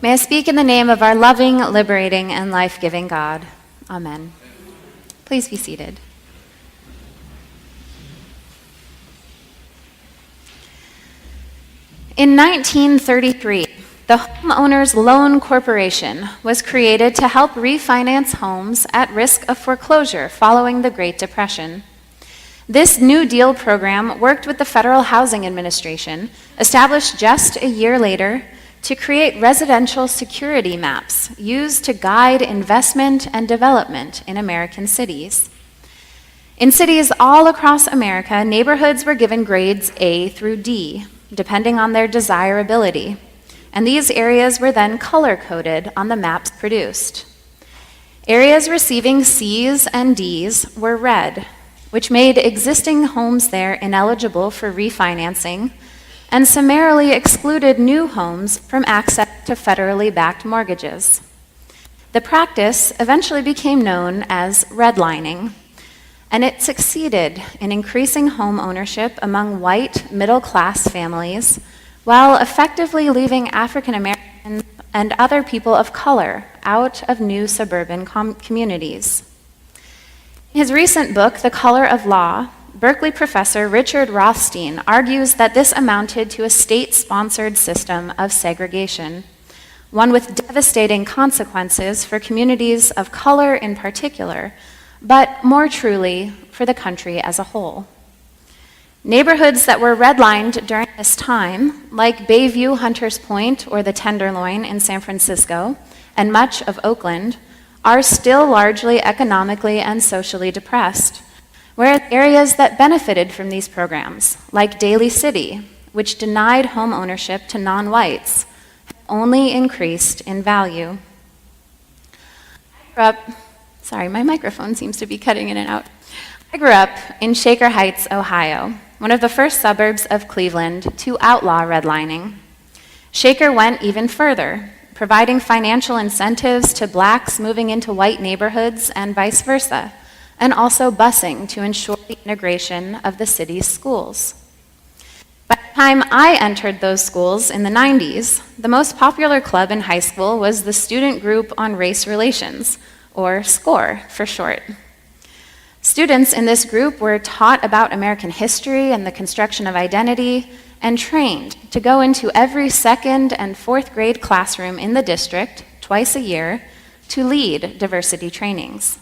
May I speak in the name of our loving, liberating, and life-giving God. Amen. Please be seated. In 1933, the Homeowners Loan Corporation was created to help refinance homes at risk of foreclosure following the Great Depression. This New Deal program worked with the Federal Housing Administration, established just a year later, to create residential security maps used to guide investment and development in American cities. In cities all across America, neighborhoods were given grades A through D, depending on their desirability, and these areas were then color-coded on the maps produced. Areas receiving C's and D's were red, which made existing homes there ineligible for refinancing and summarily excluded new homes from access to federally backed mortgages. The practice eventually became known as redlining, and it succeeded in increasing home ownership among white middle-class families while effectively leaving African Americans and other people of color out of new suburban communities. In his recent book, The Color of Law, Berkeley professor Richard Rothstein argues that this amounted to a state-sponsored system of segregation, one with devastating consequences for communities of color in particular, but more truly for the country as a whole. Neighborhoods that were redlined during this time, like Bayview, Hunters Point, or the Tenderloin in San Francisco, and much of Oakland, are still largely economically and socially depressed, whereas areas that benefited from these programs, like Daly City, which denied home ownership to non-whites, have only increased in value. Sorry, my microphone seems to be cutting in and out. I grew up in Shaker Heights, Ohio, one of the first suburbs of Cleveland to outlaw redlining. Shaker went even further, providing financial incentives to blacks moving into white neighborhoods and vice versa, and also busing to ensure the integration of the city's schools. By the time I entered those schools in the 90s, the most popular club in high school was the Student Group on Race Relations, or SCORE for short. Students in this group were taught about American history and the construction of identity, and trained to go into every second and fourth grade classroom in the district twice a year to lead diversity trainings.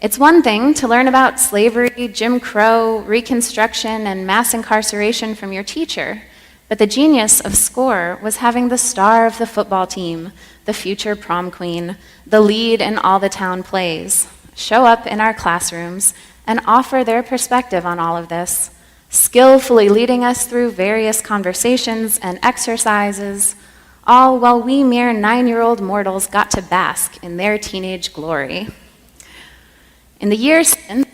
It's one thing to learn about slavery, Jim Crow, Reconstruction, and mass incarceration from your teacher, but the genius of SCORE was having the star of the football team, the future prom queen, the lead in all the town plays, show up in our classrooms and offer their perspective on all of this, skillfully leading us through various conversations and exercises, all while we mere 9-year-old mortals got to bask in their teenage glory. In the years since,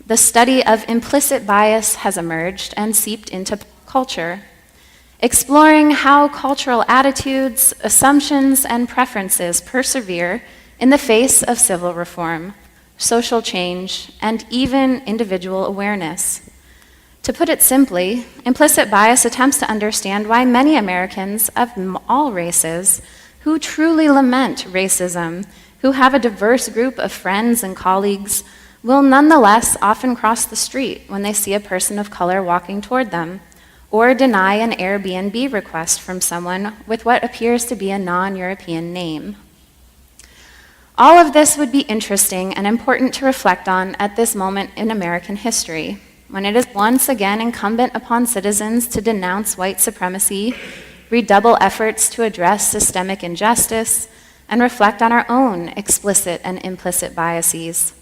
the study of implicit bias has emerged and seeped into culture, exploring how cultural attitudes, assumptions, and preferences persevere in the face of civil reform, social change, and even individual awareness. To put it simply, implicit bias attempts to understand why many Americans of all races who truly lament racism, who have a diverse group of friends and colleagues, will nonetheless often cross the street when they see a person of color walking toward them, or deny an Airbnb request from someone with what appears to be a non-European name. All of this would be interesting and important to reflect on at this moment in American history, when it is once again incumbent upon citizens to denounce white supremacy, redouble efforts to address systemic injustice, and reflect on our own explicit and implicit biases.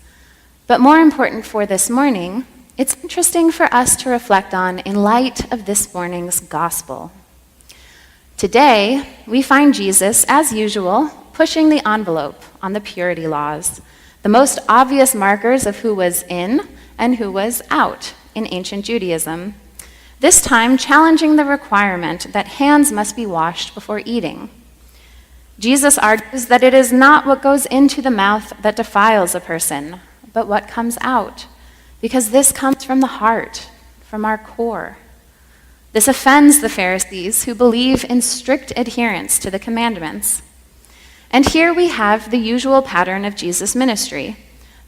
But more important for this morning, it's interesting for us to reflect on in light of this morning's gospel. Today, we find Jesus, as usual, pushing the envelope on the purity laws, the most obvious markers of who was in and who was out in ancient Judaism, this time challenging the requirement that hands must be washed before eating. Jesus argues that it is not what goes into the mouth that defiles a person, but what comes out, because this comes from the heart, from our core. This offends the Pharisees, who believe in strict adherence to the commandments. And here we have the usual pattern of Jesus' ministry.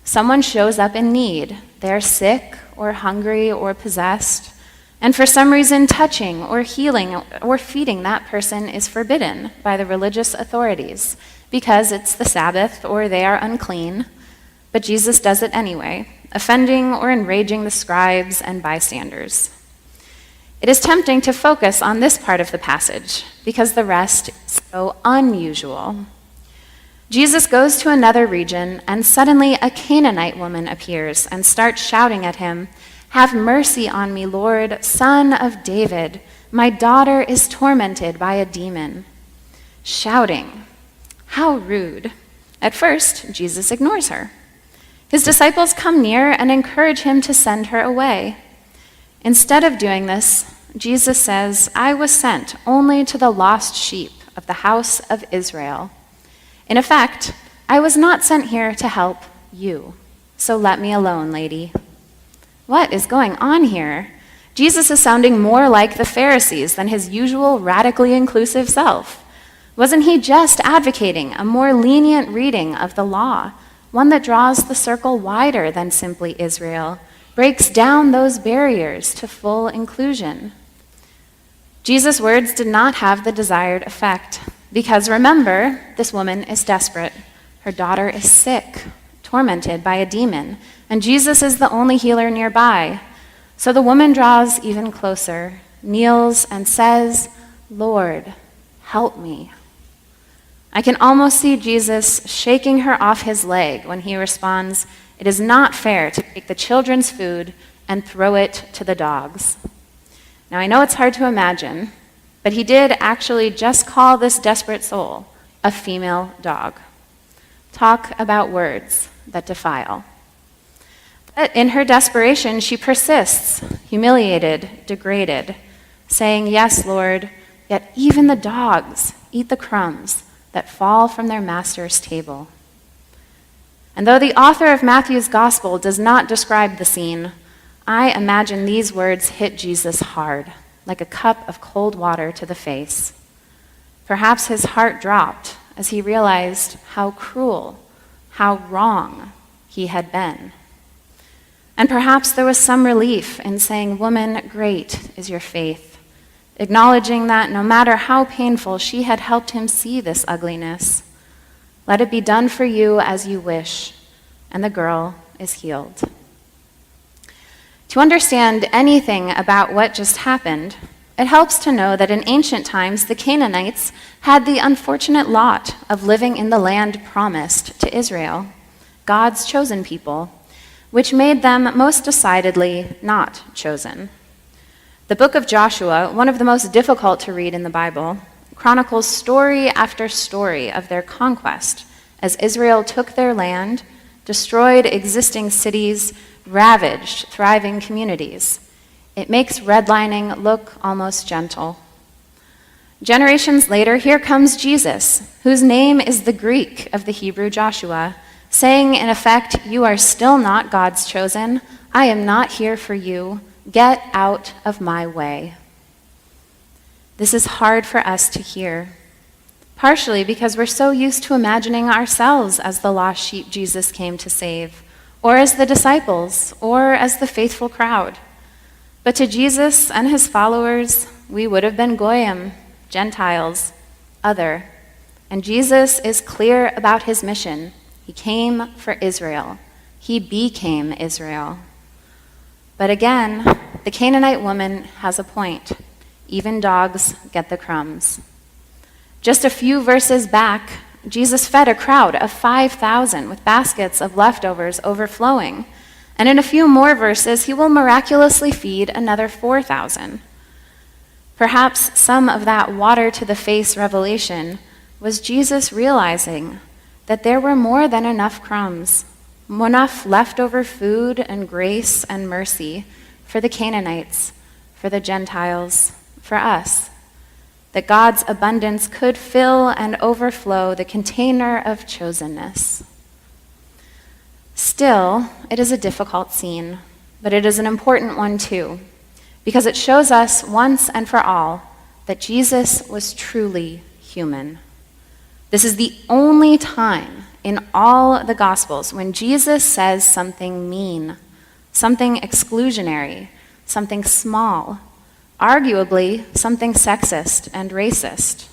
Someone shows up in need. They're sick or hungry or possessed, and for some reason touching or healing or feeding that person is forbidden by the religious authorities because it's the Sabbath or they are unclean. But Jesus does it anyway, offending or enraging the scribes and bystanders. It is tempting to focus on this part of the passage because the rest is so unusual. Jesus goes to another region, and suddenly a Canaanite woman appears and starts shouting at him, "Have mercy on me, Lord, Son of David. My daughter is tormented by a demon." Shouting. How rude. At first, Jesus ignores her. His disciples come near and encourage him to send her away. Instead of doing this, Jesus says, "I was sent only to the lost sheep of the house of Israel." In effect, I was not sent here to help you, so let me alone, lady. What is going on here? Jesus is sounding more like the Pharisees than his usual radically inclusive self. Wasn't he just advocating a more lenient reading of the law, one that draws the circle wider than simply Israel, breaks down those barriers to full inclusion? Jesus' words did not have the desired effect, because remember, this woman is desperate. Her daughter is sick, tormented by a demon, and Jesus is the only healer nearby. So the woman draws even closer, kneels, and says, "Lord, help me." I can almost see Jesus shaking her off his leg when he responds, "It is not fair to take the children's food and throw it to the dogs." Now, I know it's hard to imagine, but he did actually just call this desperate soul a female dog. Talk about words that defile. But in her desperation, she persists, humiliated, degraded, saying, "Yes, Lord, yet even the dogs eat the crumbs that fall from their master's table." And though the author of Matthew's gospel does not describe the scene, I imagine these words hit Jesus hard, like a cup of cold water to the face. Perhaps his heart dropped as he realized how cruel, how wrong he had been. And perhaps there was some relief in saying, "Woman, great is your faith," acknowledging that no matter how painful, she had helped him see this ugliness. "Let it be done for you as you wish," and the girl is healed. To understand anything about what just happened, it helps to know that in ancient times, the Canaanites had the unfortunate lot of living in the land promised to Israel, God's chosen people, which made them most decidedly not chosen. The book of Joshua, one of the most difficult to read in the Bible, chronicles story after story of their conquest as Israel took their land, destroyed existing cities, ravaged thriving communities. It makes redlining look almost gentle. Generations later, here comes Jesus, whose name is the Greek of the Hebrew Joshua, saying in effect, "You are still not God's chosen. I am not here for you. Get out of my way." This is hard for us to hear, partially because we're so used to imagining ourselves as the lost sheep Jesus came to save, or as the disciples, or as the faithful crowd. But to Jesus and his followers, we would have been goyim, Gentiles, other. And Jesus is clear about his mission. He came for Israel. He became Israel. But again, the Canaanite woman has a point. Even dogs get the crumbs. Just a few verses back, Jesus fed a crowd of 5,000 with baskets of leftovers overflowing. And in a few more verses, he will miraculously feed another 4,000. Perhaps some of that water-to-the-face revelation was Jesus realizing that there were more than enough crumbs, enough leftover food and grace and mercy for the Canaanites, for the Gentiles, for us, that God's abundance could fill and overflow the container of chosenness. Still, it is a difficult scene, but it is an important one too, because it shows us once and for all that Jesus was truly human. This is the only time in all the Gospels when Jesus says something mean, something exclusionary, something small, arguably something sexist and racist.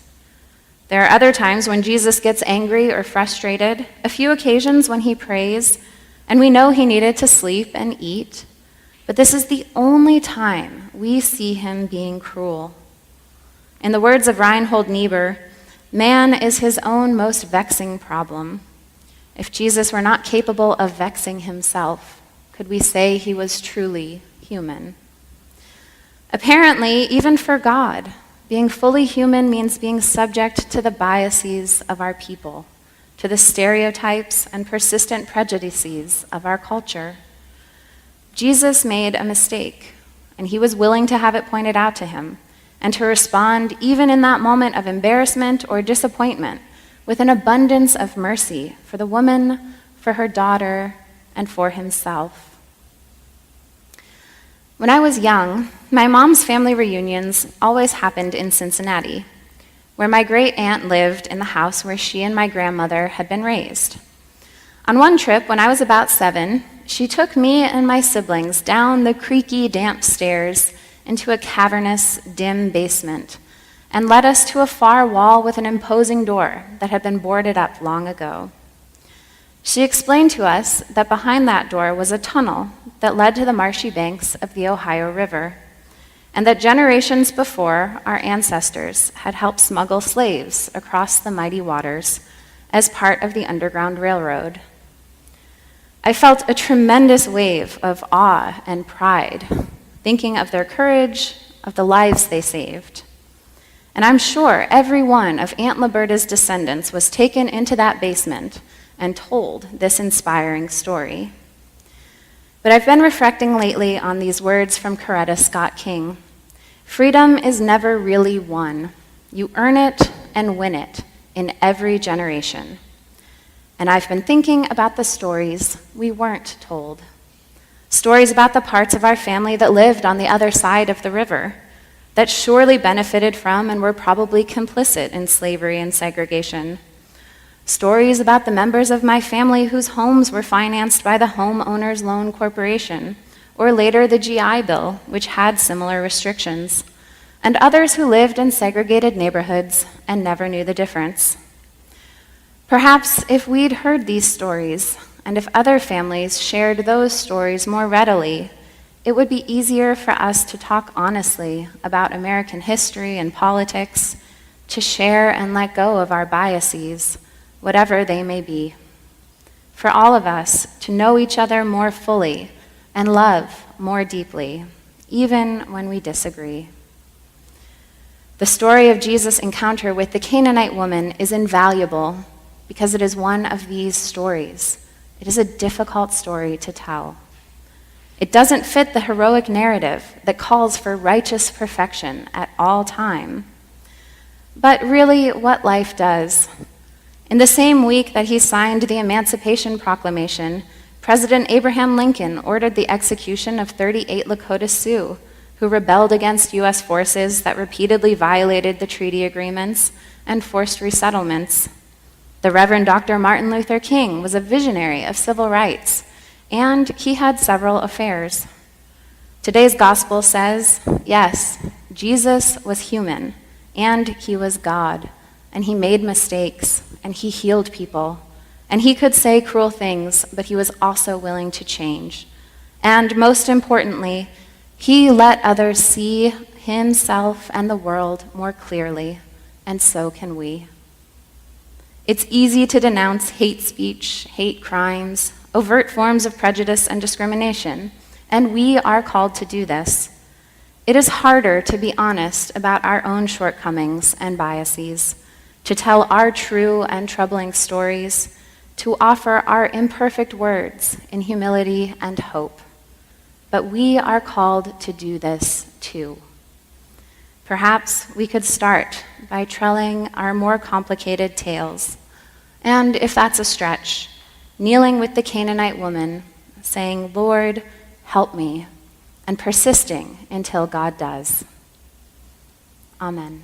There are other times when Jesus gets angry or frustrated, a few occasions when he prays, and we know he needed to sleep and eat, but this is the only time we see him being cruel. In the words of Reinhold Niebuhr, man is his own most vexing problem. If Jesus were not capable of vexing himself, could we say he was truly human? Apparently, even for God, being fully human means being subject to the biases of our people, to the stereotypes and persistent prejudices of our culture. Jesus made a mistake, and he was willing to have it pointed out to him, and to respond even in that moment of embarrassment or disappointment with an abundance of mercy for the woman, for her daughter, and for himself. When I was young, my mom's family reunions always happened in Cincinnati, where my great-aunt lived in the house where she and my grandmother had been raised. On one trip, when I was about 7, she took me and my siblings down the creaky, damp stairs into a cavernous, dim basement and led us to a far wall with an imposing door that had been boarded up long ago. She explained to us that behind that door was a tunnel that led to the marshy banks of the Ohio River, and that generations before, our ancestors had helped smuggle slaves across the mighty waters as part of the Underground Railroad. I felt a tremendous wave of awe and pride, thinking of their courage, of the lives they saved. And I'm sure every one of Aunt Liberta's descendants was taken into that basement and told this inspiring story. But I've been reflecting lately on these words from Coretta Scott King. Freedom is never really won. You earn it and win it in every generation. And I've been thinking about the stories we weren't told. Stories about the parts of our family that lived on the other side of the river, that surely benefited from and were probably complicit in slavery and segregation. Stories about the members of my family whose homes were financed by the Homeowners Loan Corporation, or later the GI Bill, which had similar restrictions, and others who lived in segregated neighborhoods and never knew the difference. Perhaps if we'd heard these stories, and if other families shared those stories more readily, it would be easier for us to talk honestly about American history and politics, to share and let go of our biases, whatever they may be. For all of us to know each other more fully and love more deeply, even when we disagree. The story of Jesus' encounter with the Canaanite woman is invaluable because it is one of these stories. It is a difficult story to tell. It doesn't fit the heroic narrative that calls for righteous perfection at all time. But really, what life does. In the same week that he signed the Emancipation Proclamation, President Abraham Lincoln ordered the execution of 38 Lakota Sioux who rebelled against U.S. forces that repeatedly violated the treaty agreements and forced resettlements. The Reverend Dr. Martin Luther King was a visionary of civil rights, and he had several affairs. Today's gospel says, yes, Jesus was human, and he was God, and he made mistakes, and he healed people, and he could say cruel things, but he was also willing to change. And most importantly, he let others see himself and the world more clearly, and so can we. It's easy to denounce hate speech, hate crimes, overt forms of prejudice and discrimination, and we are called to do this. It is harder to be honest about our own shortcomings and biases, to tell our true and troubling stories, to offer our imperfect words in humility and hope. But we are called to do this too. Perhaps we could start by telling our more complicated tales, and if that's a stretch, kneeling with the Canaanite woman, saying, Lord, help me. and persisting until God does. Amen.